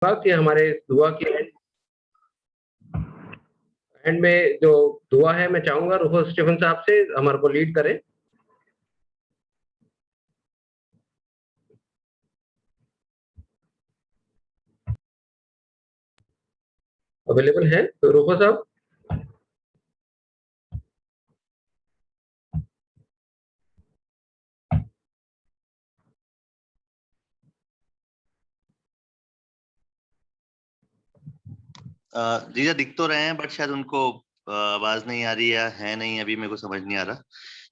कि हमारे दुआ की एंड में जो दुआ है, मैं चाहूंगा रूफस स्टीफन साहब से हमारे को लीड करें। अवेलेबल है तो रूफस साहब? जीजा दिख तो रहे हैं बट शायद उनको आवाज नहीं आ रही है नहीं, अभी मेरे को समझ नहीं आ रहा।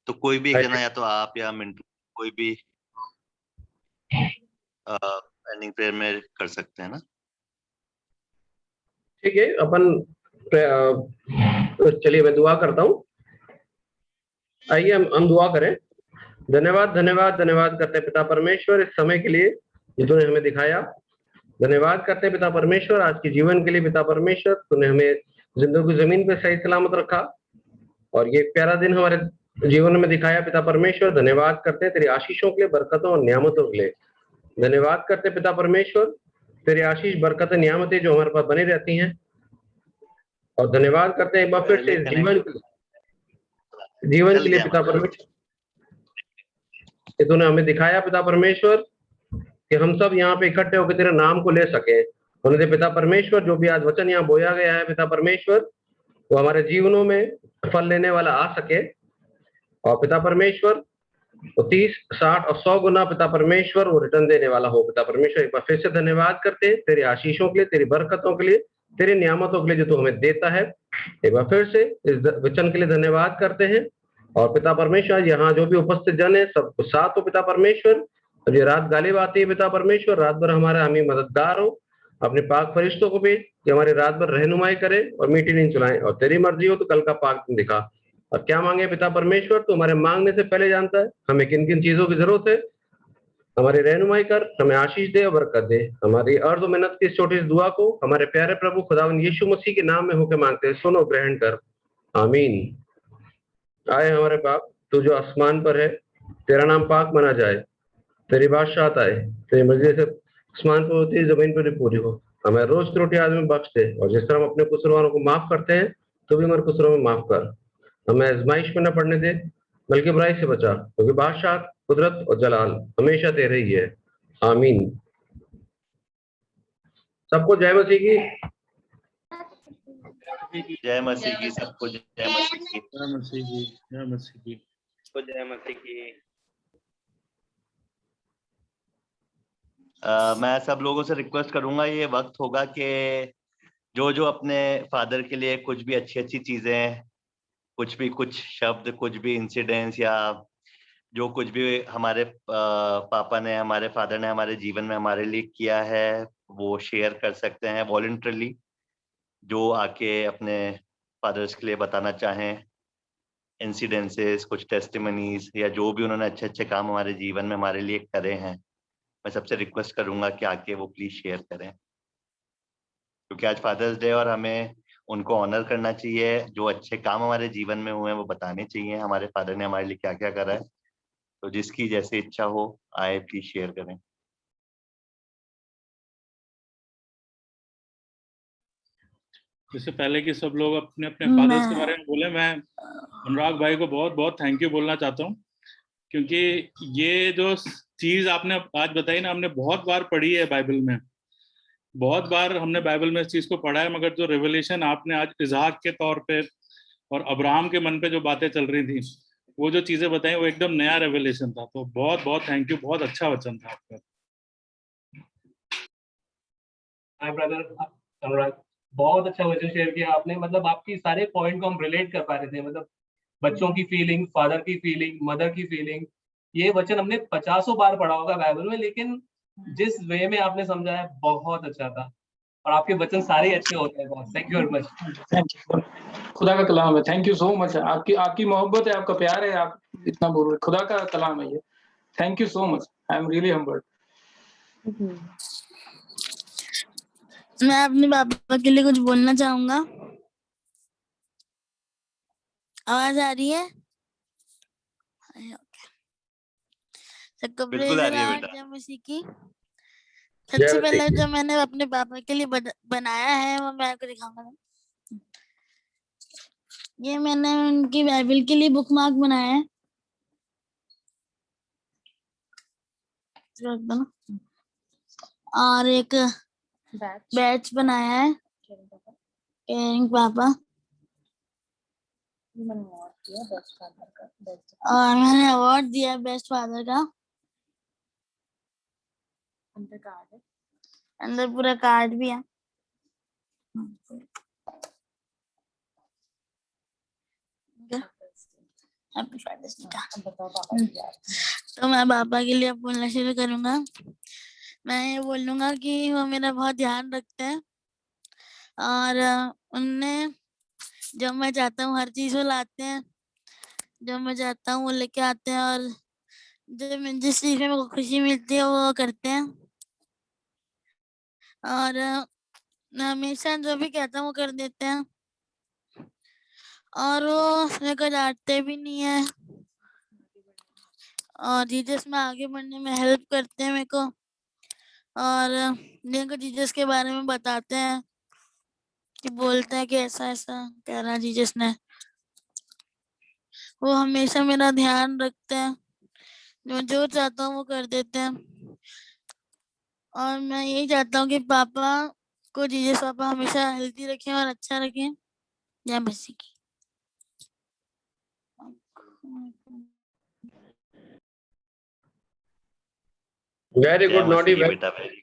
तो कोई भी एक जना, या तो आप या मिंटू, कोई भी एंडिंग प्रेयर में कर सकते हैं ना। ठीक है, अपन तो चलिए मैं दुआ करता हूँ। आइए हम दुआ करें। धन्यवाद धन्यवाद धन्यवाद करते हैं पिता परमेश्वर इस समय के लिए जो तूने हमें दिखाया। धन्यवाद करते हैं पिता परमेश्वर आज के जीवन के लिए। पिता परमेश्वर तूने हमें जिंदगी की जमीन पे सही सलामत रखा और ये प्यारा दिन हमारे जीवन में दिखाया। पिता परमेश्वर धन्यवाद करते हैं तेरी आशीषों के लिए, बरकतों और नियामतों के लिए। धन्यवाद करते हैं पिता परमेश्वर तेरी आशीष बरकतें नियामतें जो हमारे पास बनी रहती हैं। और धन्यवाद करते हैं एक बार फिर से जीवन के लिए पिता परमेश्वर तूने हमें दिखाया। पिता परमेश्वर कि हम सब यहाँ पे इकट्ठे होकर तेरे नाम को ले सके। उन्होंने पिता परमेश्वर जो भी आज वचन यहाँ बोया गया है पिता परमेश्वर वो हमारे जीवनों में फल लेने वाला आ सके। और पिता परमेश्वर वो 30, 60 और 100 गुना पिता परमेश्वर वो रिटर्न देने वाला हो। पिता परमेश्वर एक बार फिर से धन्यवाद करते हैं तेरी आशीषों के लिए, तेरी बरकतों के लिए, तेरी नियामतों के लिए जो तू हमें देता है। एक बार फिर से इस वचन के लिए धन्यवाद करते हैं। और पिता परमेश्वर यहाँ जो भी उपस्थित जन है सबको साथ हो पिता परमेश्वर। अब ये रात गालिब आती है पिता परमेश्वर, रात भर हमारा हमें मददगार हो। अपने पाक फरिश्तों को भेज कि हमारी रात भर रहनुमाई करे और मीठी नींद चुलाएं। और तेरी मर्जी हो तो कल का पाक दिन दिखा। और क्या मांगे पिता परमेश्वर तो हमारे मांगने से पहले जानता है हमें किन किन चीजों की जरूरत है। हमारी रहनुमाई कर, हमें आशीष दे और बरकत दे। हमारी अर्ज और मेहनत की इस छोटी सी दुआ को हमारे प्यारे प्रभु खुदावन यीशु मसीह के नाम में होकर मांगते हैं, सुनो ग्रहण कर, आमीन। आए हमारे बाप तू जो आसमान पर है, तेरा नाम पाक माना जाए, तेरी बादशाहत आए, तेरी मर्जी से आसमान पर होती है जमीन पर भी पूरी हो। हमें रोज की रोटी आज में बख्श दे और जिस तरह हम अपने कसूरवारों को माफ करते हैं तो भी हमारे कसूरों में माफ कर। हमें आजमाइश में न पड़ने दे बल्कि बुराई से बचा, क्योंकि बादशाह, कुदरत और जलाल हमेशा तेरे ही है, आमीन। सबको जय मसीह की। जय मसीह की सबको, जय मसीह की, जय मसीह की, जय मसीह की, जय मसीह की। मैं सब लोगों से रिक्वेस्ट करूंगा, ये वक्त होगा कि जो जो अपने फादर के लिए कुछ भी अच्छी अच्छी चीजें, कुछ भी, कुछ शब्द, कुछ भी इंसिडेंट्स या जो कुछ भी हमारे पापा ने, हमारे फादर ने हमारे जीवन में हमारे लिए किया है वो शेयर कर सकते हैं वॉलंटरली। जो आके अपने फादर्स के लिए बताना चाहें, इंसिडेंसेस, कुछ टेस्टिमनीज या जो भी उन्होंने अच्छे अच्छे काम हमारे जीवन में हमारे लिए करे हैं, मैं सबसे रिक्वेस्ट करूंगा कि आके वो प्लीज शेयर करें, क्योंकि आज फादर्स डे और हमें उनको ऑनर करना चाहिए। जो अच्छे काम हमारे जीवन में हुए हैं वो बताने चाहिए, हमारे फादर ने हमारे लिए क्या क्या करा है। तो जिसकी जैसी इच्छा हो आए, प्लीज शेयर करें। इससे पहले कि सब लोग अपने अपने फादर्स के बारे में बोले, मैं अनुराग भाई को बहुत बहुत थैंक यू बोलना चाहता हूँ, क्योंकि ये जो चीज आपने आज बताई ना, हमने बहुत बार पढ़ी है बाइबल में, बहुत बार हमने बाइबल में इस चीज को पढ़ा है, मगर जो रेवलेशन आपने आज इसहाक के तौर पे और अब्राहम के मन पे जो बातें चल रही थी, वो जो चीजें बताई वो एकदम नया रेवलेशन था। तो बहुत बहुत थैंक यू, बहुत अच्छा वचन था आपका। हाय ब्रदर अनुराग, बहुत अच्छा वचन शेयर किया आपने। मतलब आपकी सारे पॉइंट को हम रिलेट कर पा रहे थे। मतलब बच्चों की फीलिंग, फादर की फीलिंग, मदर की फीलिंग, ये वचन हमने 50 बार पढ़ा होगा बाइबल में, लेकिन जिस वे में आपने समझाया बहुत अच्छा था। और आपके वचन सारे अच्छे होते हैं। बहुत थैंक यू वेरी मच। खुदा का कलाम है। Thank you so much. आपकी मोहब्बत है, आपका प्यार है, आप इतना बोल रहे, खुदा का कलाम है ये। Thank you so much, I am really humbled. मैं अपने पापा के लिए कुछ बोलना चाहूंगा। आवाज आ रही है? सबको बिल्कुल आ रही है प्रेज़ बेटा। जय मसीह की। सबसे पहले जो मैंने अपने पापा के लिए बनाया है वो मैं आपको दिखाऊंगा। ये मैंने उनकी बाइबल के लिए बुक मार्क बनाया है। और एक बैच बनाया है केयरिंग पापा। और मैंने अवार्ड दिया बेस्ट फादर का। अंदर पूरा कार्ड भी है। हैप्पी फादर्स डे का। तो मैं पापा के लिए बोलना शुरू करूंगा। मैं ये बोलूंगा कि वो मेरा बहुत ध्यान रखते हैं और उनने जब मैं चाहता हूँ हर चीज वो लाते हैं, जो मैं चाहता हूँ वो लेके आते हैं, और जब जिस चीज में मेरे को खुशी मिलती है वो करते हैं। और हमेशा जो भी कहता हूँ वो कर देते हैं, और वो मेरे को डांटते भी नहीं है, और जीसस में आगे बढ़ने में हेल्प करते हैं मेरे को, और मेरे को जीसस के बारे में बताते हैं कि बोलते हैं कि ऐसा ऐसा कह रहा जीसस ने। वो हमेशा मेरा ध्यान रखते हैं, जो चाहता हूँ वो कर देते हैं। और मैं यही चाहता हूँ कि पापा को जीसस पापा हमेशा हेल्दी रखें और अच्छा रखें। जय मसीह की। वेरी जय गुड नॉटी। मसीह की बेटा, वेरी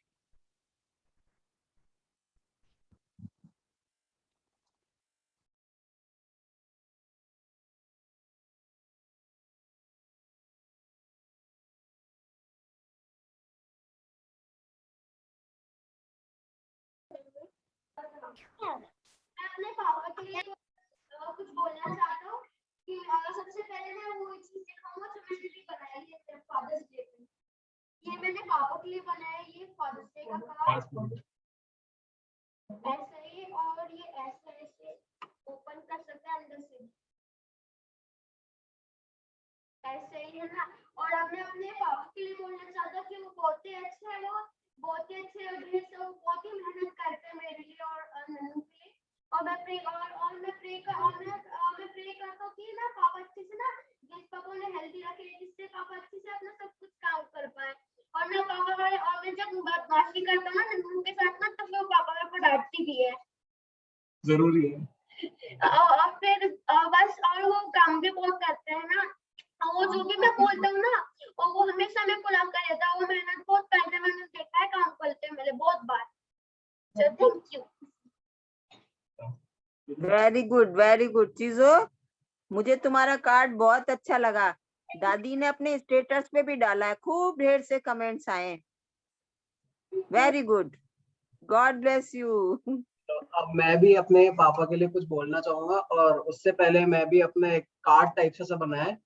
मैं अपने पापा के लिए कुछ बोलना चाहता हूँ कि सबसे पहले मैं वो चीज दिखाऊंगा जो मैंने भी बनाई है फादर्स डे पे। ये मैंने पापा के लिए बनाया है, ये फादर्स डे का कार्ड ऐसे ही, और ये ऐसे ऐसे ओपन कर सकते हैं अंदर से, ऐसे ही है ना। और अब मैं अपने पापा के लिए बोलना चाहता हूँ कि वो बहुत ही अच्छे हैं, वो बहुत ही अच्छे हैं, वो बहुत ही मेहनत करते हैं मेरे लिए और नन्नू के लिए। और मैं प्रे करता हूँ कि ना पापा अच्छे से ना, जिस पापा उन्हें हेल्दी रखे, जिससे पापा अच्छे से अपना सब कुछ काम कर पाए। और मैं जब बदमाशी करता हूँ ना नन्नू के साथ ना, तो वो पापा मेरे को डांटती भी है। जरूरी है। और फिर बस, और वो काम भी बहुत करते हैं ना, वो जो भी मैं बोलता हूँ ना, और वो हमेशा मेरे को लगा रहता है। वो मेहनत बहुत करते हैं, मैंने देखा है काम करते हैं मेरे बहुत बार। Thank you. वेरी गुड चीजो, मुझे तुम्हारा कार्ड बहुत अच्छा लगा। दादी ने अपने स्टेटस पे भी डाला है, खूब ढेर से कमेंट्स आए। Very good, God bless you. तो अब मैं भी अपने पापा के लिए कुछ बोलना चाहूंगा, और उससे पहले मैं भी अपने कार्ड टाइप से बनाया है।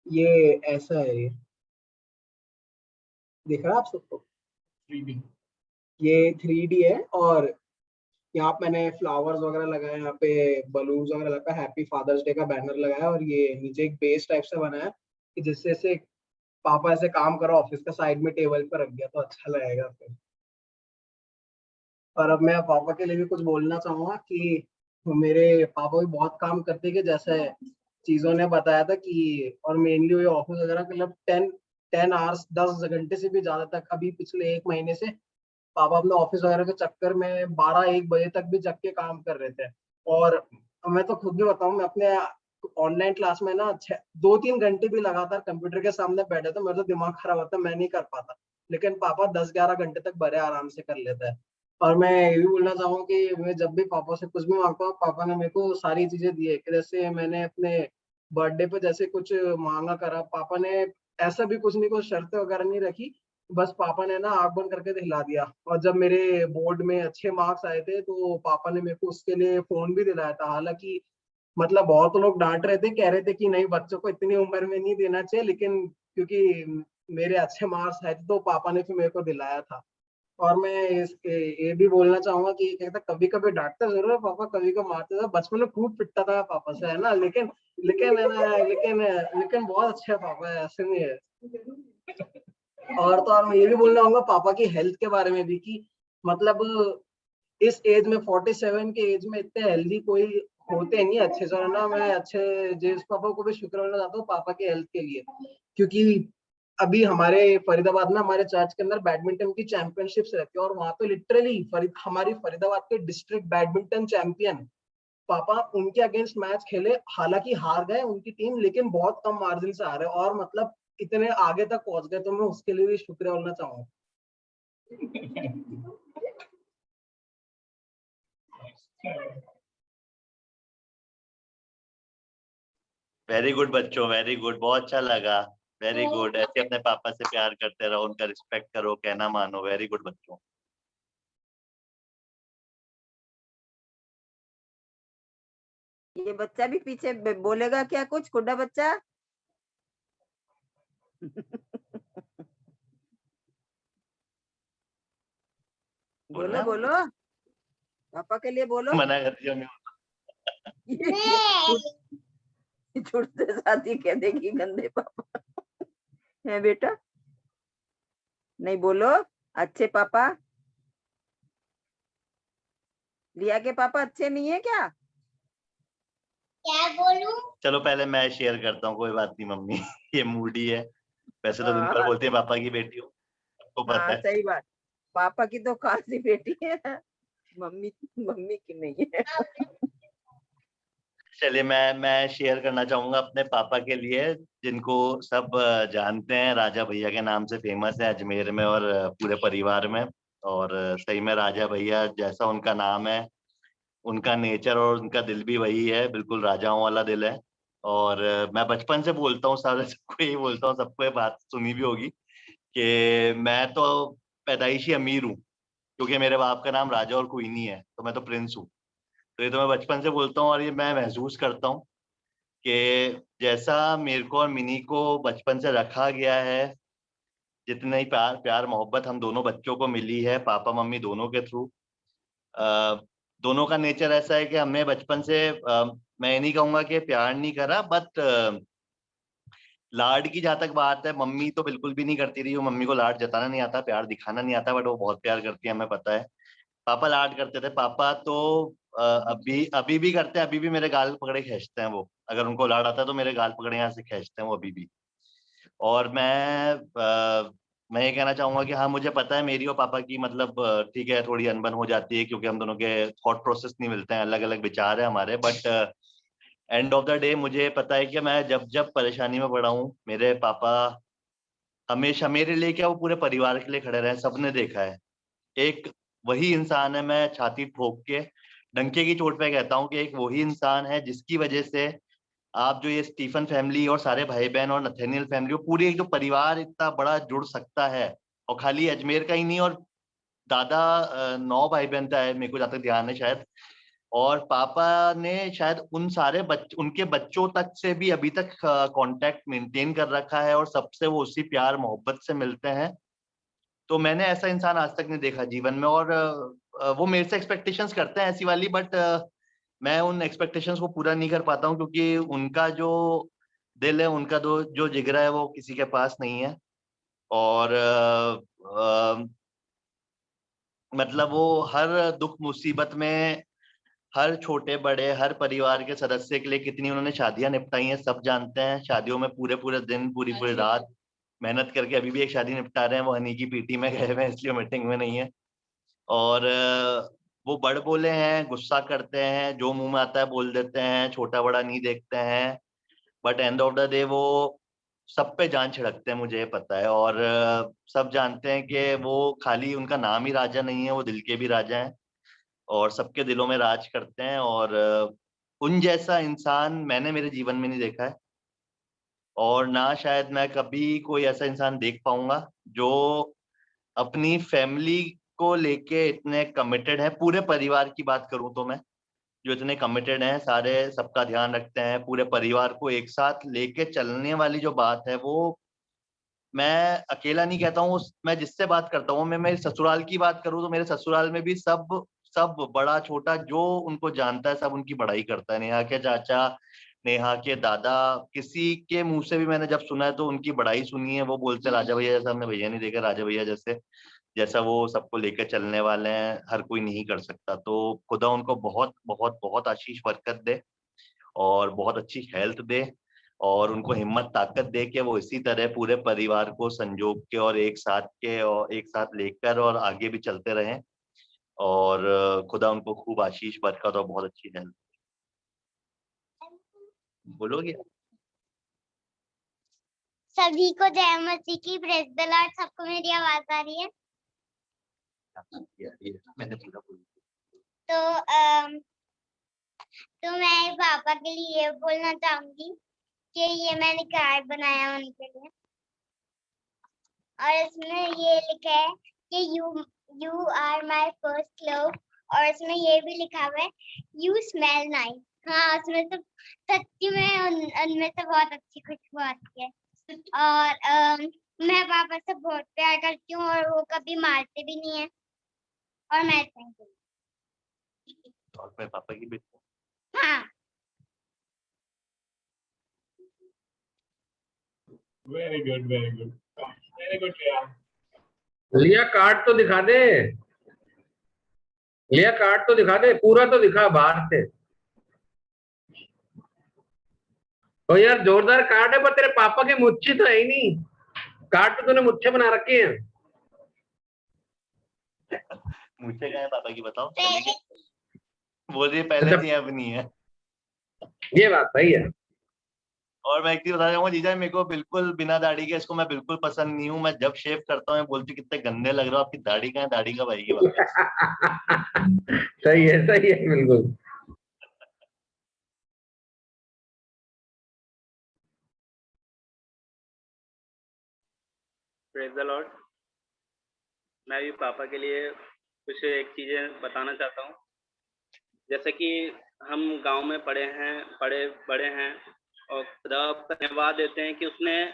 ये ऐसा है, ये दिख रहा है आप सबको? 3D। ये 3D है, और यहाँ पे मैंने फ्लावर्स वगैरह लगाए, यहाँ पे बलून्स वगैरह लगाया, हैप्पी फादर्स डे का बैनर लगाया, और ये नीचे एक बेस टाइप से बनाया कि जिससे से पापा ऐसे काम करो ऑफिस का साइड में टेबल पर रख गया तो अच्छा लगेगा फिर। और अब मैं पापा के लिए भी कुछ बोलना चाहूंगा कि मेरे पापा भी बहुत काम करते हैं, कि जैसे चीजों ने बताया था कि, और मेनली वो ऑफिस वगैरह मतलब 10 आवर्स 10 घंटे से भी ज्यादा तक अभी पिछले 1 महीने से पापा अपने ऑफिस वगैरह के चक्कर में 12-1 बजे तक भी जग के काम कर रहे थे। और मैं तो खुद भी बताऊं, मैं अपने ऑनलाइन क्लास में ना 2-3 घंटे भी लगातार कंप्यूटर के सामने बैठे तो मेरा तो दिमाग खराब होता, मैं नहीं कर पाता, लेकिन पापा 10-11 घंटे तक बड़े आराम से कर लेते हैं। और मैं ये भी बोलना चाहूंगा कि मैं जब भी पापा से कुछ भी मांगता हूँ, पापा ने मेरे को सारी चीजें दी है। कि जैसे मैंने अपने बर्थडे पे जैसे कुछ मांगा करा, पापा ने ऐसा भी कुछ नहीं, कुछ शर्तें वगैरह नहीं रखी, बस पापा ने ना आंख बंद करके दिला दिया। और जब मेरे बोर्ड में अच्छे मार्क्स आए थे तो पापा ने मेरे को उसके लिए फोन भी दिलाया था। हालांकि मतलब बहुत लोग डांट रहे थे, कह रहे थे कि नहीं बच्चों को इतनी उम्र में नहीं देना चाहिए, लेकिन क्योंकि मेरे अच्छे मार्क्स आए थे तो पापा ने फिर मेरे को दिलाया था। और मैं ये भी बोलना चाहूंगा कि कहता कभी कभी डांटता जरूर है पापा, कभी कभी मारते थे, बचपन में खूब पिटता था पापा से, है ना, लेकिन है ना, लेकिन बहुत अच्छे पापा है, ऐसे नहीं है। और तो और मैं ये भी बोलना चाहूंगा पापा की हेल्थ के बारे में भी कि मतलब इस एज में 47 के एज में इतने हेल्दी कोई होते नहीं अच्छे से, ना मैं अच्छे जेम्स पापा को भी शुक्र करना चाहता हूँ पापा के हेल्थ के लिए, क्योंकि अभी हमारे फरीदाबाद में हमारे चर्च के अंदर बैडमिंटन की चैंपियनशिप्स रहती है और वहां पे लिटरली हमारी फरीदाबाद के डिस्ट्रिक्ट बैडमिंटन चैंपियन पापा उनके अगेंस्ट मैच खेले, हालांकि हार गए उनकी टीम, लेकिन बहुत कम मार्जिन से हारे और मतलब इतने आगे तक पहुंच गए, तो मैं उसके लिए भी शुक्रिया बोलना चाहूंगा। वेरी गुड बच्चों, वेरी गुड, बहुत अच्छा लगा, वेरी गुड। ऐसे अपने पापा से प्यार करते रहो, उनका रिस्पेक्ट करो, कहना मानो। वेरी गुड बच्चों। ये बच्चा भी पीछे बोलेगा क्या कुछ, खुदा बच्चा? बोलो बोलो, पापा के लिए बोलो। मना कर दिया मैं। छुटते साथी कह देगी गंदे पापा है बेटा, नहीं बोलो। अच्छे पापा, लिया के पापा अच्छे नहीं है क्या? क्या बोलूं? चलो पहले मैं शेयर करता हूँ, कोई बात नहीं मम्मी। ये मूडी है, वैसे तो दिन भर बोलती है पापा की बेटी हो, आपको पता हाँ है। सही बात, पापा की तो खासी बेटी है, मम्मी मम्मी की नहीं है। चलिए मैं शेयर करना चाहूंगा अपने पापा के लिए, जिनको सब जानते हैं, राजा भैया के नाम से फेमस है अजमेर में और पूरे परिवार में। और सही में राजा भैया जैसा उनका नाम है, उनका नेचर और उनका दिल भी वही है, बिल्कुल राजाओं वाला दिल है। और मैं बचपन से बोलता हूँ, सारे सबको यही बोलता हूँ, सबको ये बात सुनी भी होगी कि मैं तो पैदाइशी अमीर हूँ, क्योंकि मेरे बाप का नाम राजा और क्वीनी है, तो मैं तो प्रिंस हूँ। तो ये तो मैं बचपन से बोलता हूँ और ये मैं महसूस करता हूँ कि जैसा मेरे को और मिनी को बचपन से रखा गया है, जितने ही प्यार प्यार मोहब्बत हम दोनों बच्चों को मिली है पापा मम्मी दोनों के थ्रू, दोनों का नेचर ऐसा है कि हमने बचपन से मैं ये नहीं कहूंगा कि प्यार नहीं करा, बट लाड की जहां तक बात है, मम्मी तो बिल्कुल भी नहीं करती रही, वो मम्मी को लाड जताना नहीं आता, प्यार दिखाना नहीं आता, बट वो बहुत प्यार करती है, हमें पता है। पापा लाड करते थे, पापा तो अभी अभी भी करते हैं, अभी भी मेरे गाल पकड़े खींचते हैं वो, अगर उनको लाड आता है तो मेरे गाल पकड़े यहाँ से खींचते हैं वो अभी भी। और मैं ये कहना चाहूंगा कि हाँ मुझे पता है मेरी और पापा की मतलब ठीक है थोड़ी अनबन हो जाती है, क्योंकि हम दोनों के थॉट प्रोसेस नहीं मिलते हैं, अलग अलग विचार है हमारे, but end of the day मुझे पता है कि मैं जब जब परेशानी में पड़ा हूँ, मेरे पापा हमेशा मेरे लिए क्या, वो पूरे परिवार के लिए खड़े रहे, सबने देखा है। एक वही इंसान है, मैं छाती ठोक के डंके की चोट पे कहता हूँ कि एक वही इंसान है जिसकी वजह से आप जो ये स्टीफन फैमिली और सारे भाई बहन और नथेनियल फैमिली, वो पूरी एक जो परिवार इतना बड़ा जुड़ सकता है। और खाली अजमेर का ही नहीं, और दादा 9 भाई बहन था मेरे को जहाँ तक ध्यान है शायद, और पापा ने शायद उन सारे उनके बच्चों तक से भी अभी तक कांटेक्ट मेंटेन कर रखा है, और सबसे वो उसी प्यार मोहब्बत से मिलते हैं। तो मैंने ऐसा इंसान आज तक नहीं देखा जीवन में, और वो मेरे से एक्सपेक्टेशंस करते हैं ऐसी वाली, बट मैं उन एक्सपेक्टेशंस को पूरा नहीं कर पाता हूँ, क्योंकि उनका जो दिल है, उनका जो जिगरा है, वो किसी के पास नहीं है। और मतलब वो हर दुख मुसीबत में, हर छोटे बड़े हर परिवार के सदस्य के लिए कितनी उन्होंने शादियां निपटाई हैं, सब जानते हैं। शादियों में पूरे पूरे दिन पूरी पूरी रात मेहनत करके अभी भी एक शादी निपटा रहे हैं, वो हनी की पीटी में गए हुए हैं, इसलिए मीटिंग में नहीं है। और वो बड़ बोले हैं, गुस्सा करते हैं, जो मुंह में आता है बोल देते हैं, छोटा बड़ा नहीं देखते हैं, but end of the day वो सब पे जान छिड़कते हैं, मुझे ये पता है। और सब जानते हैं कि वो खाली उनका नाम ही राजा नहीं है, वो दिल के भी राजा हैं, और सबके दिलों में राज करते हैं। और उन जैसा इंसान मैंने मेरे जीवन में नहीं देखा है, और ना शायद मैं कभी कोई ऐसा इंसान देख पाऊंगा जो अपनी फैमिली को लेके इतने कमिटेड है। पूरे परिवार की बात करूं तो मैं, जो इतने कमिटेड हैं, सारे सबका ध्यान रखते हैं, पूरे परिवार को एक साथ लेके चलने वाली जो बात है, वो मैं अकेला नहीं कहता हूँ। मैं जिससे बात करता हूँ, मैं मेरे ससुराल की बात करूँ तो मेरे ससुराल में भी सब सब बड़ा छोटा जो उनको जानता है, सब उनकी बड़ाई करता है। नेहा के चाचा, नेहा के दादा, किसी के मुंह से भी मैंने जब सुना है तो उनकी बड़ाई सुनी है। वो बोलते राजा भैया जैसा हमने भैया नहीं देखा, राजा भैया जैसे जैसा वो सबको लेकर चलने वाले हैं, हर कोई नहीं कर सकता। तो खुदा उनको बहुत बहुत बहुत आशीष बरकत दे और बहुत अच्छी हेल्थ दे और उनको हिम्मत ताकत दे कि वो इसी तरह पूरे परिवार को संजोग के और एक साथ लेकर और आगे भी चलते रहें। और खुदा उनको खूब आशीष बरकत और बहुत अच्छी हेल्थ। बोलोगे? सभी को जय मसीह की, प्रेज द लॉर्ड। सबको मेरी आवाज आ रही है? मैंने पूरा बोल तो मैं पापा के लिए ये बोलना चाहूंगी कि ये मैंने कार्ड बनाया उनके लिए और इसमें ये लिखा है कि you are my first love, और इसमें ये भी लिखा हुआ है यू स्मेल नाइस। हाँ, उसमें तो सच्ची में उनमें से बहुत अच्छी खुशबू आती है। और मैं पापा से बहुत प्यार करती हूँ और वो कभी मारते भी नहीं है। और मैं थैंक यू। और मैं पापा की बेटी। हाँ, very good, very good, very good लिया। लिया कार्ड तो दिखा दे, लिया कार्ड तो दिखा दे, पूरा तो दिखा बाहर से। तो यार जोरदार कार्ड है, पर तेरे पापा के मुच्छे तो है ही नहीं। कार्ड तो तूने मुच्छे बना रखे हैं। मुझसे क्या है पापा की बताओ? बोल रही पहले थी अब नहीं है। ये बात सही है। और मैं एक चीज बताना चाहूंगा जीजा, मेरे को बिल्कुल बिना दाढ़ी के इसको मैं बिल्कुल पसंद नहीं हूँ। मैं जब शेव करता हूँ बोलती कितने गंदे लग रहे हो, आपकी दाढ़ी कहाँ है, दाढ़ी कब आएगी वापस? सही है बिल्कुल। Praise the Lord. मैं भी पापा के लिए कुछ एक चीजें बताना चाहता हूँ। जैसे कि हम गांव में पढ़े बड़े हैं और खुदा का धन्यवाद देते हैं कि उसने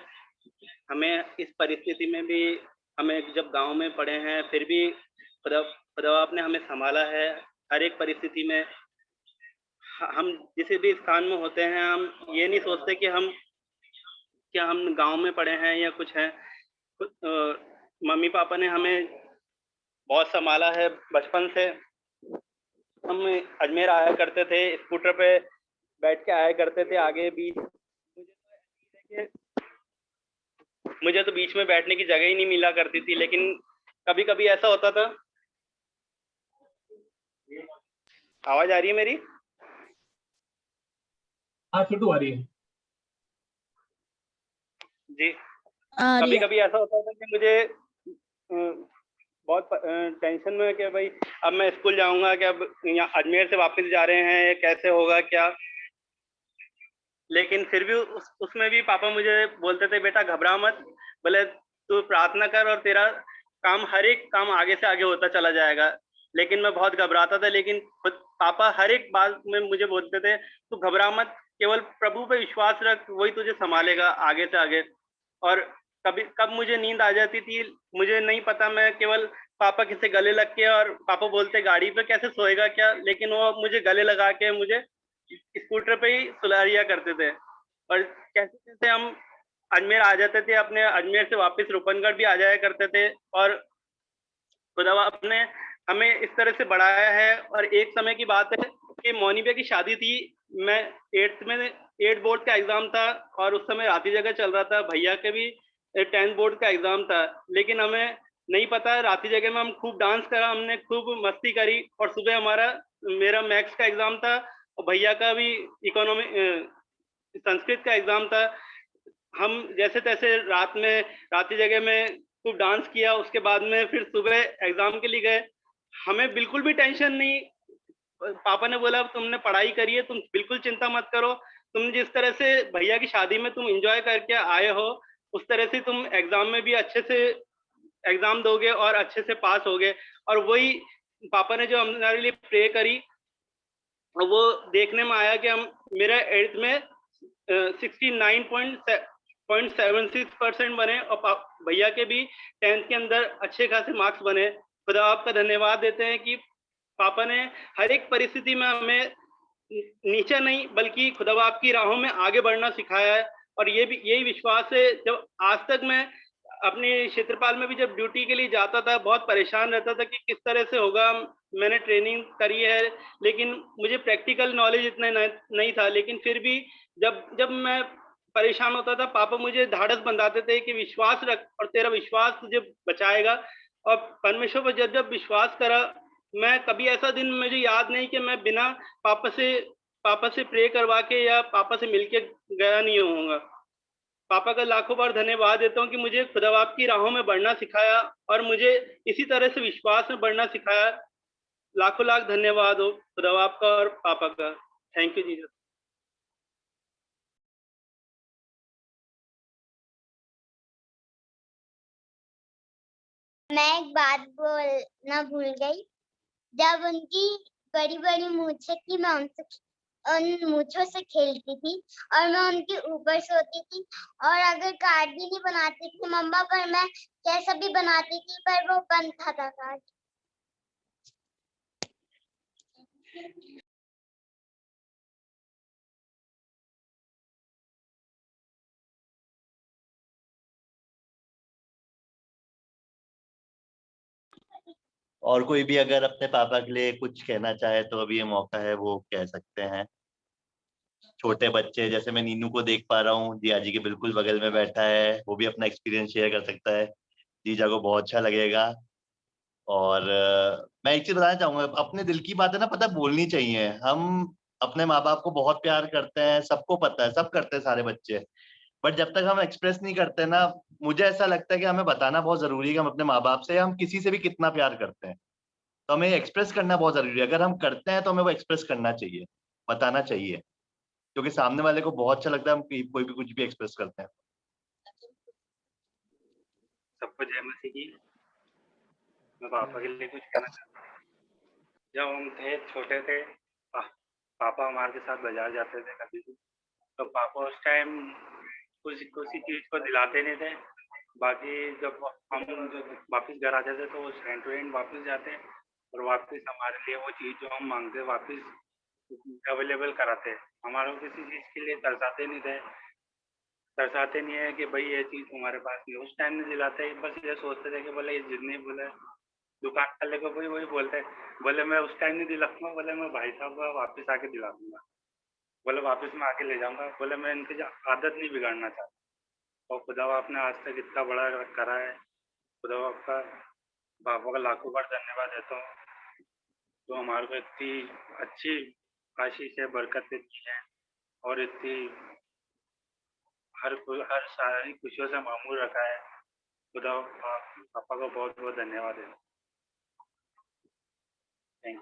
हमें इस परिस्थिति में भी, हमें जब गांव में पढ़े हैं फिर भी खुदा आपने हमें संभाला है हर एक परिस्थिति में। हम जिस भी स्थान में होते हैं हम ये नहीं सोचते कि हम गांव में पढ़े हैं या कुछ हैं। मम्मी पापा ने हमें बहुत संभाला है बचपन से। हम अजमेर आया करते थे, स्कूटर पे बैठ के आया करते थे आगे बीच। मुझे तो बीच में बैठने की जगह ही नहीं मिला करती थी, लेकिन कभी कभी ऐसा होता था। आवाज आ रही है मेरी? हाँ छोटू आ रही है जी। कभी कभी ऐसा होता था कि मुझे बहुत टेंशन में कि भाई अब मैं स्कूल जाऊंगा कि अब यहाँ अजमेर से वापस जा रहे हैं, कैसे होगा क्या। लेकिन फिर भी उसमें भी पापा मुझे बोलते थे बेटा घबरा मत, बोले तू प्रार्थना कर और तेरा काम, हर एक काम आगे से आगे होता चला जाएगा। लेकिन मैं बहुत घबराता था, लेकिन खुद पापा हर एक बात में मुझे बोलते थे तू घबरा मत, केवल प्रभु पे विश्वास रख, वही तुझे संभालेगा आगे से आगे। और कब मुझे नींद आ जाती थी मुझे नहीं पता, मैं केवल पापा किसे गले लग के, और पापा बोलते गाड़ी पे कैसे सोएगा क्या, लेकिन वो मुझे गले लगा के मुझे स्कूटर पे ही सुला दिया करते थे। और कैसे कैसे हम अजमेर आ जाते थे, अपने अजमेर से वापस रूपनगढ़ भी आ जाया करते थे। और खुदा अपने हमें इस तरह से बढ़ाया है। और एक समय की बात है कि मोनिका की शादी थी, मैं 8th बोर्ड का एग्जाम था और उस समय राती जगह चल रहा था, भैया के भी 10th बोर्ड का एग्जाम था। लेकिन हमें नहीं पता, राती जगह में हम खूब डांस करा, हमने खूब मस्ती करी। और सुबह मेरा मैथ्स का एग्जाम था और भैया का भी संस्कृत का एग्जाम था। हम जैसे तैसे राती जगह में खूब डांस किया, उसके बाद में फिर सुबह एग्जाम के लिए गए। हमें बिल्कुल भी टेंशन नहीं। पापा ने बोला तुमने पढ़ाई करी है, तुम बिल्कुल चिंता मत करो, तुम जिस तरह से भैया की शादी में तुम एंजॉय करके आए हो उस तरह से तुम एग्जाम में भी अच्छे से एग्जाम दोगे और अच्छे से पास होगे। और वही पापा ने जो हमारे लिए प्रे करी वो देखने में आया कि हम मेरा 8th में 69.76% बने और भैया के भी 10th के अंदर अच्छे खासे मार्क्स बने। खुदा आपका धन्यवाद देते हैं कि पापा ने हर एक परिस्थिति में हमें नीचे नहीं बल्कि खुदा बाप की राहों में आगे बढ़ना सिखाया है। और ये भी यही विश्वास है, जब आज तक मैं अपने क्षेत्रपाल में भी जब ड्यूटी के लिए जाता था, बहुत परेशान रहता था कि किस तरह से होगा। मैंने ट्रेनिंग करी है, लेकिन मुझे प्रैक्टिकल नॉलेज इतना नहीं था। लेकिन फिर भी जब मैं परेशान होता था, पापा मुझे ढाढ़स बंधाते थे कि विश्वास रख और तेरा विश्वास तुझे बचाएगा। और परमेश्वर पर जब विश्वास करा, मैं कभी ऐसा दिन मुझे याद नहीं कि मैं बिना पापा से प्रे करवा के या पापा से मिलके गया नहीं होऊंगा। पापा का लाखों बार धन्यवाद देता हूँ कि मुझे खुदा बाप की राहों में बढ़ना सिखाया और मुझे इसी तरह से विश्वास में बढ़ना सिखाया। लाखों लाख धन्यवाद हो खुदा बाप का और पापा का। Thank you Jesus. मैं एक बात बोलना भूल गई। जब उनकी बड़ी बड़ी मूछें थी, मैं उन मूछों से खेलती थी और मैं उनके ऊपर सोती थी। और अगर कार्ड भी नहीं बनाती थी मम्मा, पर मैं कैसा भी बनाती थी, पर वो बनता था कार्ड। और कोई भी अगर अपने पापा के लिए कुछ कहना चाहे तो अभी ये मौका है, वो कह सकते हैं। छोटे बच्चे, जैसे मैं नीनू को देख पा रहा हूँ, जिया जी के बिल्कुल बगल में बैठा है, वो भी अपना एक्सपीरियंस शेयर कर सकता है। जीजा को बहुत अच्छा लगेगा। और मैं एक चीज बताना चाहूंगा, अपने दिल की बातें ना पता बोलनी चाहिए। हम अपने माँ बाप को बहुत प्यार करते हैं, सबको पता है, सब करते हैं सारे बच्चे। बट जब तक हम एक्सप्रेस नहीं करते ना, मुझे ऐसा लगता है कि हमें बताना बहुत जरूरी है कि हम अपने माँ बाप से, हम किसी से भी कितना प्यार करते हैं। तो हमें एक्सप्रेस करना बहुत जरूरी है। अगर हम करते हैं तो हमें वो एक्सप्रेस करना चाहिए, बताना चाहिए, क्योंकि सामने वाले को बहुत अच्छा लगता है हम कोई भी कुछ भी एक्सप्रेस करते हैं। सबको जय मसीह की। मैं पापा के लिए कुछ कहना चाहता हूँ। जब हम थे छोटे थे, पापा हमारे के साथ बाजार जाते थे कभी भी, तो पापा उस टाइम किसी चीज को दिलाते नहीं थे। बाकी जब हम वापस घर आते थे तो वो हैंड टू हैंड वापस जाते और वापस हमारे लिए वो चीज जो हम मांगते वापस अवेलेबल कराते। हमारे को किसी चीज के लिए तरसाते नहीं है कि भाई ये चीज तुम्हारे पास नहीं, उस टाइम नहीं दिलाते। बस ये सोचते थे कि बोले ये जितने बोले दुकान वाले को वही बोलते, बोले मैं उस टाइम नहीं दिलाऊंगा, बोले मैं भाई साहब को वापस आके दिला दूंगा, बोले वापस मैं आके ले जाऊंगा, बोले मैं इनकी आदत नहीं बिगाड़ना चाहता। और खुदा आपने आज तक इतना बड़ा करा है, खुदा आपका पापा का लाखों बार धन्यवाद देता हूँ। तो हमारे को इतनी अच्छी आशीष है, बरकत देती है और इतनी हर सारी खुशियों से मामूल रखा है। खुदा पापा को बहुत बहुत धन्यवाद है। Thank you.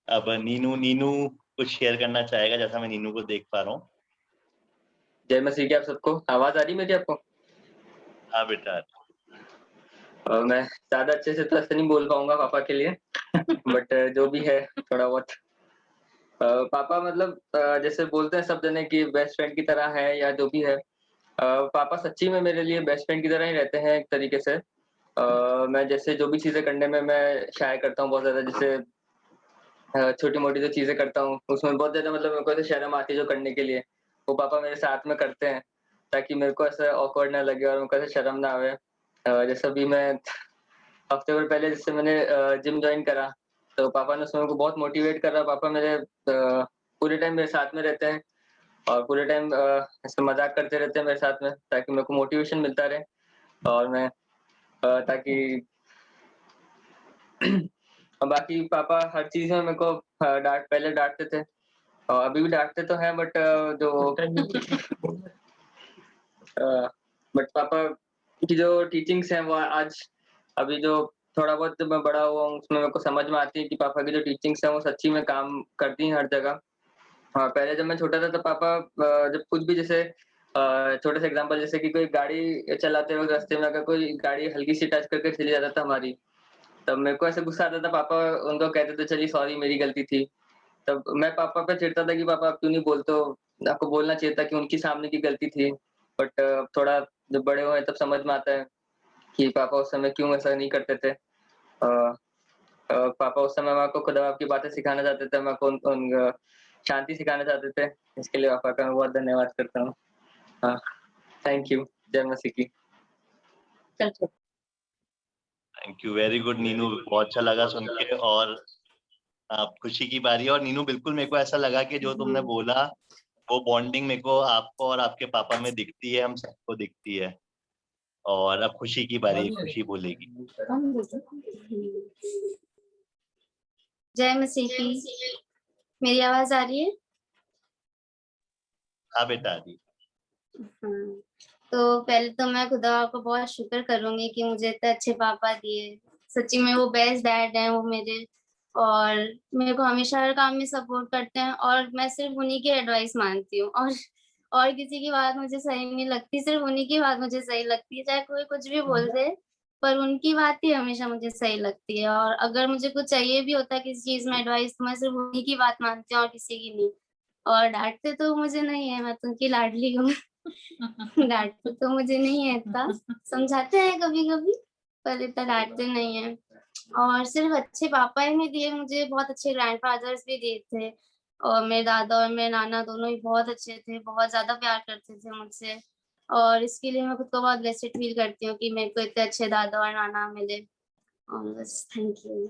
अब नीनू कुछ शेयर करना चाहेगा, जैसा मैं नीनू को देख पा रहा हूँ। जय मसीह की आप सबको। आवाज आ रही मेरी आपको? हाँ बेटा। मैं ज्यादा अच्छे से तो ऐसे नहीं बोल पाऊंगा पापा के लिए बट जो भी है थोड़ा बहुत। पापा मतलब जैसे बोलते हैं सब जने कि बेस्ट फ्रेंड की तरह है या जो भी है, पापा सच्ची में मेरे लिए बेस्ट फ्रेंड की तरह ही रहते हैं एक तरीके से। मैं जैसे जो भी चीजें करने में मैं शाय करता हूँ बहुत ज्यादा, जैसे छोटी मोटी जो चीजें करता हूँ उसमें बहुत ज्यादा मतलब मेरे को ऐसे शर्म आती है जो करने के लिए, वो पापा मेरे साथ में करते हैं ताकि मेरे को ऐसा ऑकवर्ड ना लगे और मेरे को ऐसे शर्म ना आवे। जैसे भी मैं हफ्ते भर पहले जैसे मैंने जिम ज्वाइन करा तो पापा ने उसमें को बहुत मोटिवेट करा। पापा मेरे पूरे टाइम मेरे साथ में रहते हैं और पूरे टाइम ऐसे मजाक करते रहते हैं मेरे साथ में ताकि मेरे को मोटिवेशन मिलता रहे और मैं ताकि बाकी पापा हर चीज में मेरे को पहले डांटते थे और अभी भी डांटते तो हैं बट पापा की जो टीचिंग्स हैं वो आज अभी जो थोड़ा बहुत जब मैं बड़ा हुआ हूँ उसमें मेरे को समझ में आती है कि पापा की जो टीचिंग्स हैं वो सच्ची में काम करती हैं हर जगह। हाँ, पहले जब मैं छोटा था तो पापा जब कुछ भी जैसे छोटे से एग्जांपल जैसे कि कोई गाड़ी चलाते वक्त रास्ते में अगर कोई गाड़ी हल्की सी टच करके चली जाता था हमारी, तब मेरे को ऐसे गुस्सा आता था। पापा उनको कहते थे चलिए सॉरी मेरी गलती थी। तब मैं पापा पे चिढ़ता था कि पापा आप क्यों नहीं बोलते हो, आपको बोलना चाहिए था कि उनकी सामने की गलती थी। बट थोड़ा जब बड़े हुए तब समझ में आता है कि पापा उस समय क्यों ऐसा नहीं करते थे। पापा उस समय मेरे को खुदा बाप की बातें सिखाना चाहते थे, मेरे को उन शांति सिखाना चाहते थे। इसके लिए पापा का मैं बहुत धन्यवाद करता हूँ। हाँ, थैंक यू। जय मसीह की। Thank you, very good Neenu, बहुत अच्छा लगा सुन के। और आप खुशी की बारी है। और नीनू बिल्कुल मेरे को ऐसा लगा कि जो तुमने बोला वो बॉन्डिंग मेरे को आपको और आपके पापा में दिखती है, हम सबको दिखती है। और अब खुशी की बारी है, खुशी बोलेगी। जय मसीह की। मेरी आवाज आ रही है? हाँ बेटा जी। हाँ, तो पहले तो मैं खुदा को बहुत शुक्र करूंगी कि मुझे इतने अच्छे पापा दिए। सच्ची में वो बेस्ट डैड हैं वो मेरे, और मेरे को हमेशा हर काम में सपोर्ट करते हैं, और मैं सिर्फ उन्हीं की एडवाइस मानती हूँ, और किसी की बात मुझे सही नहीं लगती, सिर्फ उन्हीं की बात मुझे सही लगती है। चाहे कोई कुछ भी बोल दे, पर उनकी बात ही हमेशा मुझे सही लगती है। और अगर मुझे कुछ चाहिए भी होता है किसी चीज में एडवाइस, तो मैं सिर्फ उन्हीं की बात मानती हूँ और किसी की नहीं। और डांटते तो मुझे नहीं है, मैं तो उनकी लाडली हूँ। डांटते तो मुझे नहीं है इतना, समझाते हैं कभी कभी, पर इतना डांटते नहीं है। और सिर्फ अच्छे पापा ही नहीं दिए मुझे, बहुत अच्छे ग्रैंडफादर्स भी दिए थे। और मेरे दादा और मेरे नाना दोनों ही बहुत अच्छे थे, बहुत ज्यादा प्यार करते थे मुझसे। और इसके लिए मैं खुद को बहुत ब्लेस्ड फील करती हूँ कि मेरे को इतने अच्छे दादा और नाना मिले। और बस थैंक यू।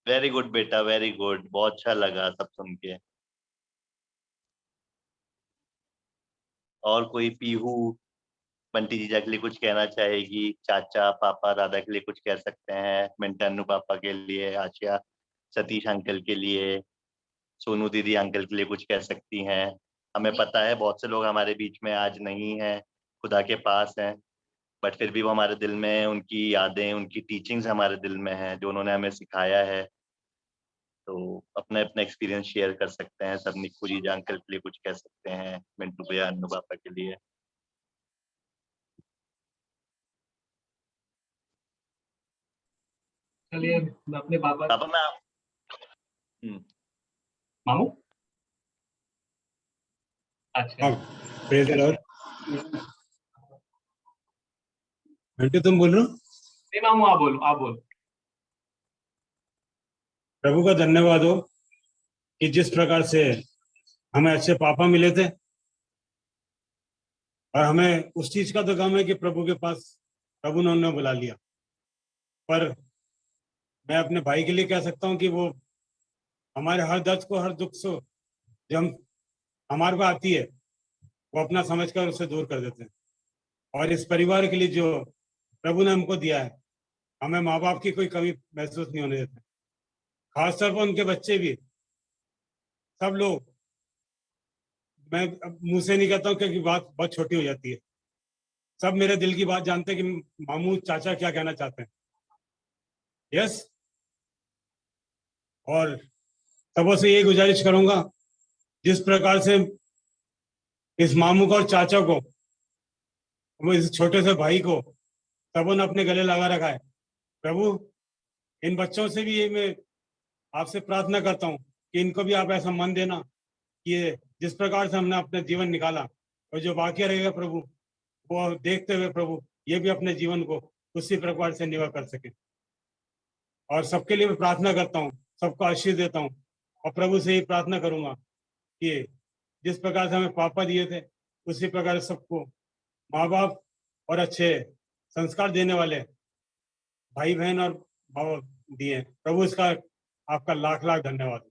वेरी गुड बेटा, वेरी गुड, बहुत अच्छा लगा सब सुन के। और कोई पीहू बंटी जीजा के लिए कुछ कहना चाहेगी? चाचा पापा दादा के लिए कुछ कह सकते हैं, मिंटन्नू पापा के लिए, आशिया सतीश अंकल के लिए, सोनू दीदी अंकल के लिए कुछ कह सकती हैं? हमें पता है बहुत से लोग हमारे बीच में आज नहीं हैं, खुदा के पास हैं, बट फिर भी वो हमारे दिल में, उनकी यादें, उनकी टीचिंग्स हमारे दिल में हैं, जो उन्होंने हमें सिखाया है। तो अपने अपने एक्सपीरियंस शेयर कर सकते हैं सब। निक्कू जीजा अंकल के लिए कुछ कह सकते हैं, मिंटू भैया अन्नू पापा के लिए। चलिए मैं अपने पापा पापा मैं मामू। अच्छा प्रेज द लॉर्ड। मिंटू तुम बोल रहे हो? नहीं मामू, आप बोलो, आप बोलो। प्रभु का धन्यवाद हो कि जिस प्रकार से हमें अच्छे पापा मिले थे, और हमें उस चीज का तो गम है कि प्रभु के पास प्रभु ने उन्हें बुला लिया। पर मैं अपने भाई के लिए कह सकता हूँ कि वो हमारे हर दर्द को, हर दुख से जब हमारे को आती है, वो अपना समझकर उसे दूर कर देते हैं। और इस परिवार के लिए जो प्रभु ने हमको दिया है, हमें माँ बाप की कोई कमी महसूस नहीं होने देते। खासतौर पर उनके बच्चे भी, सब लोग, मैं मुंह से नहीं कहता हूँ क्योंकि बात बहुत छोटी हो जाती है, सब मेरे दिल की बात जानते हैं कि मामू चाचा क्या कहना चाहते हैं। यस। और सबों से यही गुजारिश करूंगा, जिस प्रकार से इस मामू को और चाचा को, वो इस छोटे से भाई को सबों ने अपने गले लगा रखा है, प्रभु इन बच्चों से भी ये मैं आपसे प्रार्थना करता हूँ कि इनको भी आप ऐसा मन देना कि जिस प्रकार से हमने अपना जीवन निकाला, और जो बाकी रहेगा प्रभु, वो देखते हुए प्रभु ये भी अपने जीवन को उसी प्रकार से निभा कर सके। और सबके लिए मैं प्रार्थना करता हूँ, सबको आशीष देता हूँ, और प्रभु से ही प्रार्थना करूंगा कि जिस प्रकार से हमें पापा दिए थे, उसी प्रकार सबको माँ बाप और अच्छे संस्कार देने वाले भाई बहन और बाबा दिए। प्रभु इसका आपका लाख लाख धन्यवाद।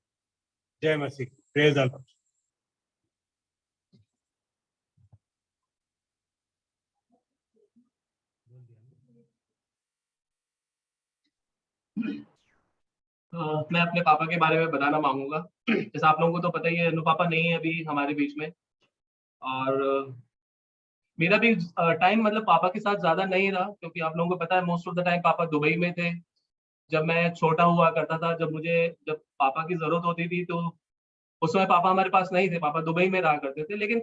जय मसीह। Praise the Lord. मैं अपने पापा के बारे में बताना मांगूंगा। जैसे आप लोगों को तो पता ही है, अनु पापा नहीं है अभी हमारे बीच में, और मेरा भी टाइम मतलब पापा के साथ ज्यादा नहीं रहा, क्योंकि आप लोगों को पता है मोस्ट ऑफ द टाइम पापा दुबई में थे। जब मैं छोटा हुआ करता था, जब पापा की जरूरत होती थी, तो उस समय पापा हमारे पास नहीं थे, पापा दुबई में रहा करते थे। लेकिन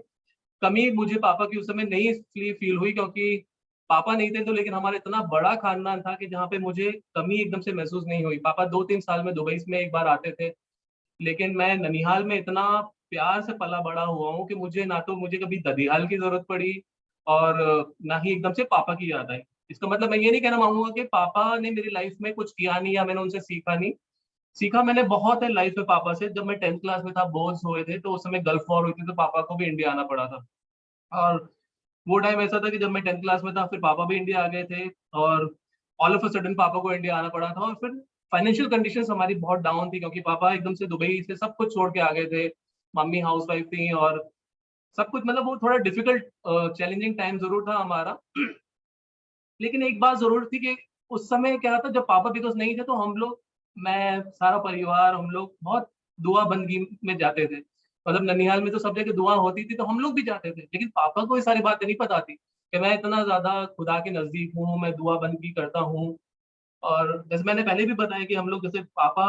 कमी मुझे पापा की उस समय नहीं इसलिए फील हुई क्योंकि पापा नहीं थे, तो लेकिन हमारा इतना बड़ा खानदान था कि जहाँ पे मुझे कमी एकदम से महसूस नहीं हुई। पापा 2-3 साल में दुबई में एक बार आते थे, लेकिन मैं ननिहाल में इतना प्यार से पला बड़ा हुआ हूँ कि मुझे ना तो मुझे कभी ददिहाल की जरूरत पड़ी, और ना ही एकदम से पापा की याद आई। इसका मतलब मैं ये नहीं कहना मांगूंगा कि पापा ने मेरी लाइफ में कुछ किया नहीं या मैंने उनसे सीखा नहीं। सीखा मैंने बहुत है लाइफ में पापा से। जब मैं 10th क्लास में था, बोर्ड्स हुए थे, तो उस समय गल्फ वॉर हुई थी, तो पापा को भी इंडिया आना पड़ा था। और वो टाइम ऐसा था कि जब मैं 10th क्लास में था, फिर पापा भी इंडिया आ गए थे, और ऑल ऑफ अ सडन पापा को इंडिया आना पड़ा था। और फिर फाइनेंशियल कंडीशंस हमारी बहुत डाउन थी, क्योंकि पापा एकदम से दुबई से सब कुछ छोड़ के आ गए थे। मम्मी हाउसवाइफ थी, और सब कुछ मतलब वो थोड़ा डिफिकल्ट चैलेंजिंग टाइम जरूर था हमारा। लेकिन एक बात जरूर थी कि उस समय क्या था, जब पापा बिकॉज नहीं थे, तो हम लोग, मैं, सारा परिवार, हम लोग बहुत दुआ बंदगी में जाते थे। मतलब ननिहाल में तो सब जगह दुआ होती थी, तो हम लोग भी जाते थे। लेकिन पापा को ये सारी बातें नहीं पता थी कि मैं इतना ज्यादा खुदा के नजदीक हूँ, मैं दुआ बंदगी करता हूँ। और जैसे मैंने पहले भी बताया कि हम लोग, जैसे पापा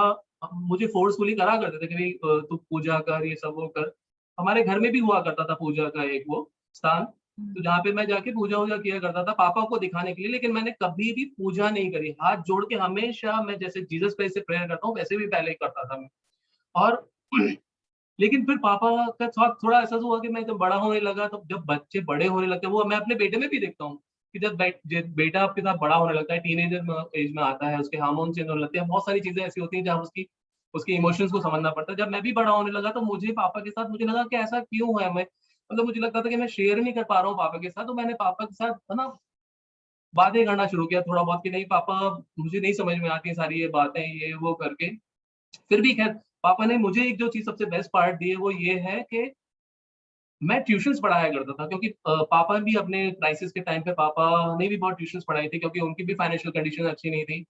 मुझे फोर्सफुली करा करते थे कि भाई तू पूजा कर, ये सब वो कर। हमारे घर में भी हुआ करता था पूजा का एक वो स्थान, तो जहाँ पे मैं जाके पूजा वूजा किया करता था पापा को दिखाने के लिए। लेकिन मैंने कभी भी पूजा नहीं करी, हाथ जोड़ के हमेशा मैं जैसे जीसस क्राइस्ट से प्रेयर करता हूँ वैसे भी पहले ही करता था मैं। और लेकिन फिर पापा का साथ थोड़ा ऐसा हुआ कि मैं जब बड़ा होने लगा, तो जब बच्चे बड़े होने लगते हैं, वो मैं अपने बेटे में भी देखता हूँ कि जब बेटा आपके साथ बड़ा होने लगता है, टीनेजर एज में आता है, उसके हार्मोन चेंज होने लगते हैं, बहुत सारी चीजें ऐसी होती हैं जहाँ उसके इमोशंस को समझना पड़ता है। जब मैं भी बड़ा होने लगा, तो मुझे पापा के साथ, मुझे लगा कि ऐसा क्यों है, मैं मतलब मुझे लगता था कि मैं शेयर नहीं कर पा रहा हूँ पापा के साथ। तो मैंने पापा के साथ है ना बातें करना शुरू किया थोड़ा बहुत, कि नहीं पापा, मुझे नहीं समझ में आती सारी ये बातें, ये वो करके। फिर भी खैर पापा ने मुझे एक जो चीज सबसे बेस्ट पार्ट दी है, वो ये है कि मैं ट्यूशंस पढ़ाया करता था। क्योंकि पापा भी अपने क्राइसिस के टाइम पे पापा ने भी बहुत ट्यूशंस पढ़ाई थी, क्योंकि उनकी भी फाइनेंशियल कंडीशन अच्छी नहीं थी।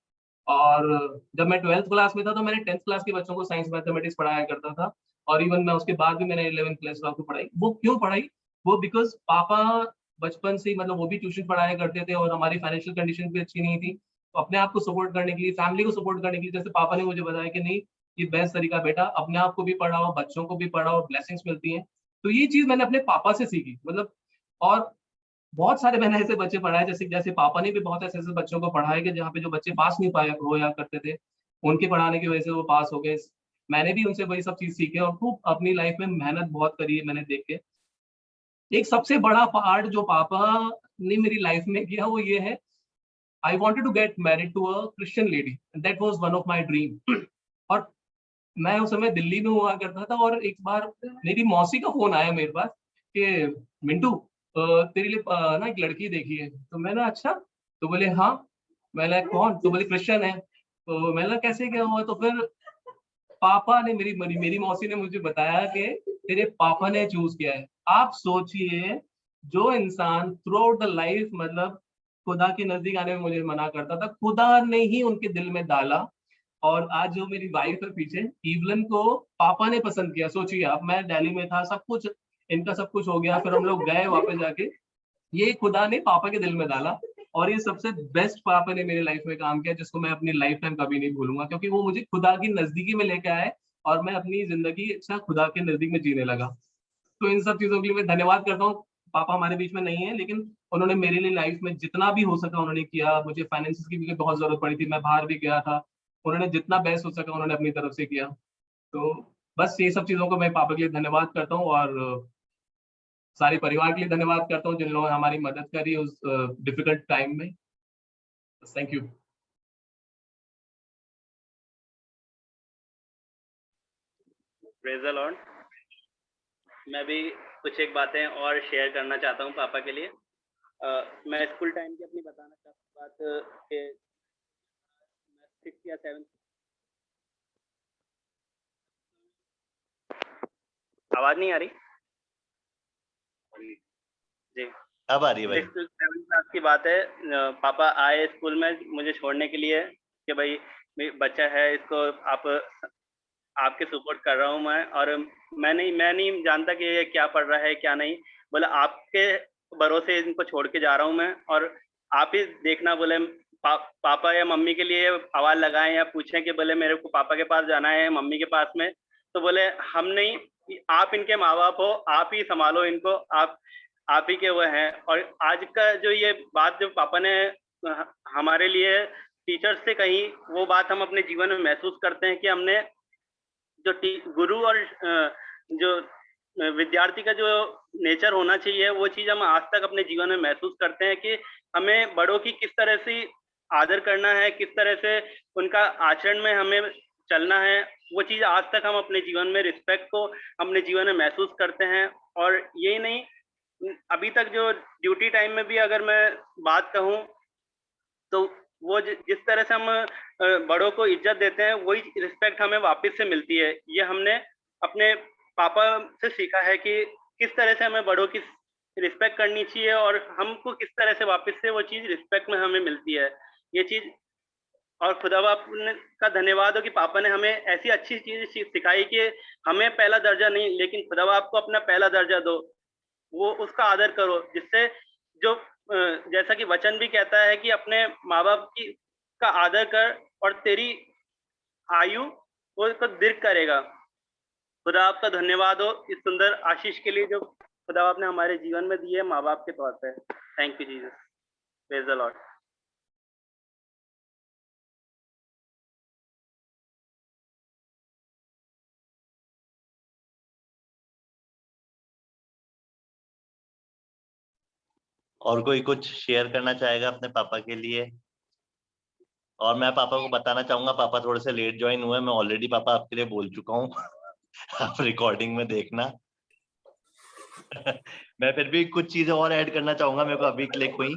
और जब मैं 12th क्लास में था, तो मैंने 10th क्लास के बच्चों को साइंस मैथमेटिक्स पढ़ाया करता था। और इवन मैं उसके बाद भी मैंने 11th क्लास को पढ़ाई। वो क्यों पढ़ाई? वो बिकॉज पापा बचपन से ही मतलब वो भी ट्यूशन पढ़ाया करते थे, और हमारी फाइनेंशियल कंडीशन भी अच्छी नहीं थी। तो अपने आप को सपोर्ट करने के लिए, फैमिली को सपोर्ट करने के लिए, जैसे पापा ने मुझे बताया कि नहीं, ये बेस्ट तरीका बेटा, अपने आप को भी पढ़ाओ, बच्चों को भी पढ़ाओ, ब्लेसिंग्स मिलती हैं। तो ये चीज मैंने अपने पापा से सीखी मतलब। और बहुत सारे मैंने ऐसे बच्चे पढ़ाए, जैसे जैसे पापा ने भी बहुत ऐसे ऐसे बच्चों को पढ़ाया कि जहाँ पे जो बच्चे पास नहीं पाए होया करते थे, उनके पढ़ाने की वजह से वो पास हो गए। मैंने भी उनसे वही सब चीज सीखी, और खूब अपनी लाइफ में मेहनत बहुत करी है मैंने देख के। एक सबसे बड़ा पार्ट जो पापा ने मेरी लाइफ में किया, वो ये है, I wanted to get married to a Christian lady, that was one of my dream. और मैं उस समय दिल्ली में हुआ करता था, और एक बार मेरी मौसी का फोन आया मेरे पास कि मिंटू, तेरे लिए ना एक लड़की देखी है। तो मैंने अच्छा, तो बोले हाँ। मैंने कौन? तो बोले क्रिश्चियन है। तो मैंने कैसे क्या हुआ? तो फिर पापा ने मेरी मौसी ने मुझे बताया कि तेरे पापा ने चूज किया है। आप सोचिए, जो इंसान थ्रू आउट द लाइफ मतलब खुदा के नजदीक आने में मुझे मना करता था, खुदा ने ही उनके दिल में डाला। और आज जो मेरी वाइफ है पीछे, इवलन को पापा ने पसंद किया। सोचिए आप, मैं दिल्ली में था, सब कुछ इनका सब कुछ हो गया, फिर हम लोग गए वापस जाके, ये खुदा ने पापा के दिल में डाला। और ये सबसे बेस्ट पापा ने मेरी लाइफ में काम किया, जिसको मैं अपनी लाइफ टाइम कभी नहीं भूलूंगा, क्योंकि वो मुझे खुदा की नजदीकी में लेके आए, और मैं अपनी जिंदगी अच्छा खुदा के नजदीक में जीने लगा। तो इन सब चीजों के लिए मैं धन्यवाद करता हूँ। पापा हमारे बीच में नहीं है, लेकिन उन्होंने मेरे लिए लाइफ में जितना भी हो सका उन्होंने किया। मुझे फाइनेंसिस की भी बहुत जरूरत पड़ी थी, मैं बाहर भी गया था, उन्होंने जितना बेस्ट हो सका उन्होंने अपनी तरफ से किया। तो बस ये सब चीजों को मैं पापा के लिए धन्यवाद करता हूँ, और सारे परिवार के लिए धन्यवाद करता हूँ जिन लोगों ने हमारी मदद करी उस डिफिकल्ट टाइम में। Thank you. Praise the Lord. मैं भी कुछ एक बातें और शेयर करना चाहता हूँ पापा के लिए। मैं स्कूल टाइम की अपनी बताना चाहता हूँ बात कि मैं 6th या 7th, आवाज नहीं आ रही जी? अब आ रही है भाई। 6th to 7th क्लास की बात है। पापा आए स्कूल में मुझे छोड़ने के लिए कि भाई बच्चा है, इसको आपके सपोर्ट कर रहा हूँ मैं, और मैं नहीं जानता कि ये क्या पढ़ रहा है क्या नहीं। बोले आपके भरोसे इनको छोड़ के जा रहा हूँ मैं, और आप ही देखना। बोले पापा या मम्मी के लिए आवाज लगाएं या पूछें कि बोले मेरे को पापा के पास जाना है, मम्मी के पास में, तो बोले हम नहीं, आप इनके माँ बाप हो, आप ही संभालो इनको, आप ही के वो हैं। और आज का जो ये बात जो पापा ने हमारे लिए टीचर्स से कही, वो बात हम अपने जीवन में महसूस करते हैं कि हमने जो गुरु और जो विद्यार्थी का जो नेचर होना चाहिए वो चीज हम आज तक अपने जीवन में महसूस करते हैं कि हमें बड़ों की किस तरह से आदर करना है, किस तरह से उनका आचरण में हमें चलना है, वो चीज आज तक हम अपने जीवन में रिस्पेक्ट को अपने जीवन में महसूस करते हैं। और यही नहीं, अभी तक जो ड्यूटी टाइम में भी अगर मैं बात कहूँ तो वो जिस तरह से हम बड़ों को इज्जत देते हैं वही रिस्पेक्ट हमें वापस से मिलती है। ये हमने अपने पापा से सीखा है कि किस तरह से हमें बड़ों की रिस्पेक्ट करनी चाहिए और हमको किस तरह से वापस से वो चीज रिस्पेक्ट में हमें मिलती है ये चीज। और खुदा बाप का धन्यवाद हो कि पापा ने हमें ऐसी अच्छी चीज सिखाई कि हमें पहला दर्जा नहीं लेकिन खुदा बाप को अपना पहला दर्जा दो, वो उसका आदर करो, जिससे जो जैसा कि वचन भी कहता है कि अपने माँ बाप की का आदर कर और तेरी आयु वो उसको दीर्घ करेगा। खुदा आपका धन्यवाद हो इस सुंदर आशीष के लिए जो खुदा आपने हमारे जीवन में दी है माँ बाप के तौर पे। Thank you Jesus, praise the Lord. और कोई कुछ शेयर करना चाहेगा अपने पापा के लिए? और मैं पापा को बताना चाहूंगा, पापा थोड़े से लेट ज्वाइन हुए, मैं ऑलरेडी पापा आपके लिए बोल चुका हूँ आप रिकॉर्डिंग में देखना मैं फिर भी कुछ चीजें और ऐड करना चाहूंगा, मेरे को अभी क्लिक हुई।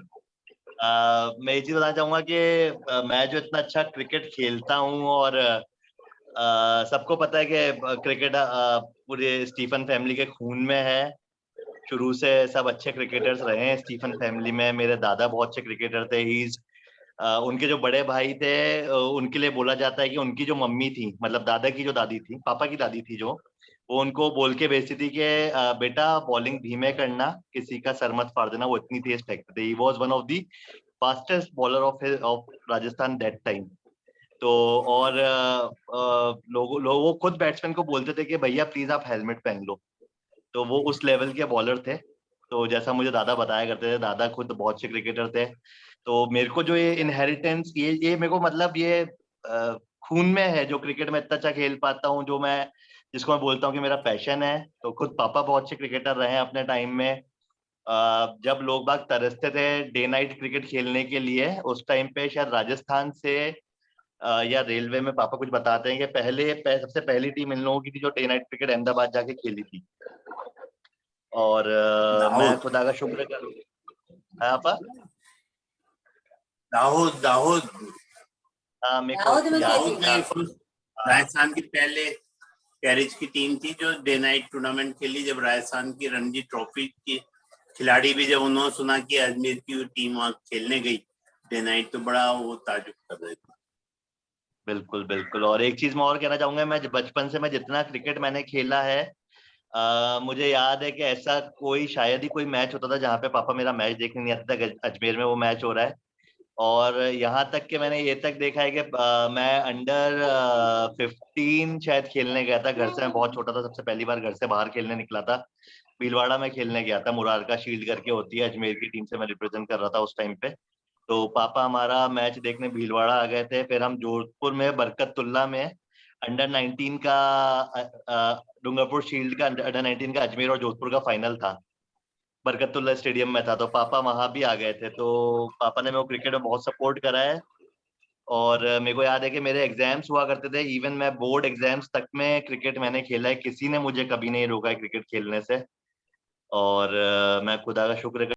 मैं ये चीज बताना चाहूंगा कि मैं जो इतना अच्छा क्रिकेट खेलता हूँ और सबको पता है कि क्रिकेट पूरे स्टीफन फैमिली के खून में है। शुरू से सब अच्छे क्रिकेटर्स रहे हैं स्टीफन फैमिली में। मेरे दादा बहुत अच्छे क्रिकेटर थे। उनके जो बड़े भाई थे उनके लिए बोला जाता है कि उनकी जो मम्मी थी, मतलब दादा की जो दादी थी, पापा की दादी थी, जो वो उनको बोल के भेजती थी कि बेटा बॉलिंग धीमे करना, किसी का सर मत फाड़ देना। वो इतनी तेज फेंकते थे। He was one of the fastest bowler of Rajasthan that time. तो और लोग वो खुद बैट्समैन को बोलते थे कि भैया प्लीज आप हेलमेट पहन लो। तो वो उस लेवल के बॉलर थे। तो जैसा मुझे दादा बताया करते थे, दादा खुद बहुत अच्छे क्रिकेटर थे। तो मेरे को जो ये इनहेरिटेंस, ये मेरे को मतलब ये खून में है, जो क्रिकेट में इतना अच्छा खेल पाता हूँ, जो मैं जिसको मैं बोलता हूँ कि मेरा पैशन है। तो खुद पापा बहुत अच्छे क्रिकेटर रहे हैं अपने टाइम में। जब लोग बाग तरसते थे डे नाइट क्रिकेट खेलने के लिए, उस टाइम पे शायद राजस्थान से या रेलवे में पापा कुछ बताते हैं कि सबसे पहली टीम इन लोगों की थी जो डे नाइट क्रिकेट अहमदाबाद जाके खेली थी। और मैं खुदा का शुक्र करूँ। आपा दाहोद हाँ, मेरे को राजस्थान की पहले कैरेज की टीम थी जो डे नाइट टूर्नामेंट खेली। जब राजस्थान की रणजी ट्रॉफी की खिलाड़ी भी जब उन्होंने सुना कि अजमेर की टीम वहां खेलने गई डे नाइट, तो बड़ा वो ताजुब कर रहे थे। बिल्कुल बिल्कुल। और एक चीज मैं और कहना चाहूंगा, मैं बचपन से मैं जितना क्रिकेट मैंने खेला है, मुझे याद है कि ऐसा शायद ही कोई मैच होता था जहाँ पे पापा मेरा मैच देखने नहीं आता था। अजमेर में वो मैच हो रहा है। और यहाँ तक कि मैंने ये तक देखा है कि मैं अंडर 15 शायद खेलने गया था घर से। मैं बहुत छोटा था, सबसे पहली बार घर से बाहर खेलने निकला था। भीलवाड़ा में खेलने गया था, मुरारका शील्ड करके होती है, अजमेर की टीम से मैं रिप्रेजेंट कर रहा था उस टाइम पे। तो पापा हमारा मैच देखने भीलवाड़ा आ गए थे। फिर हम जोधपुर में बरकतुल्ला में अंडर 19 का डूंगरपुर शील्ड का अंडर 19 का अजमेर और जोधपुर का फाइनल था, बरकतुल्ला स्टेडियम में था। तो पापा वहां भी आ गए थे। तो पापा ने मेरे को क्रिकेट में बहुत सपोर्ट करा है। और मेरे को याद है कि मेरे एग्जाम्स हुआ करते थे, इवन मैं बोर्ड एग्जाम्स तक में क्रिकेट मैंने खेला है। किसी ने मुझे कभी नहीं रोका है क्रिकेट खेलने से। और मैं खुदा का शुक्र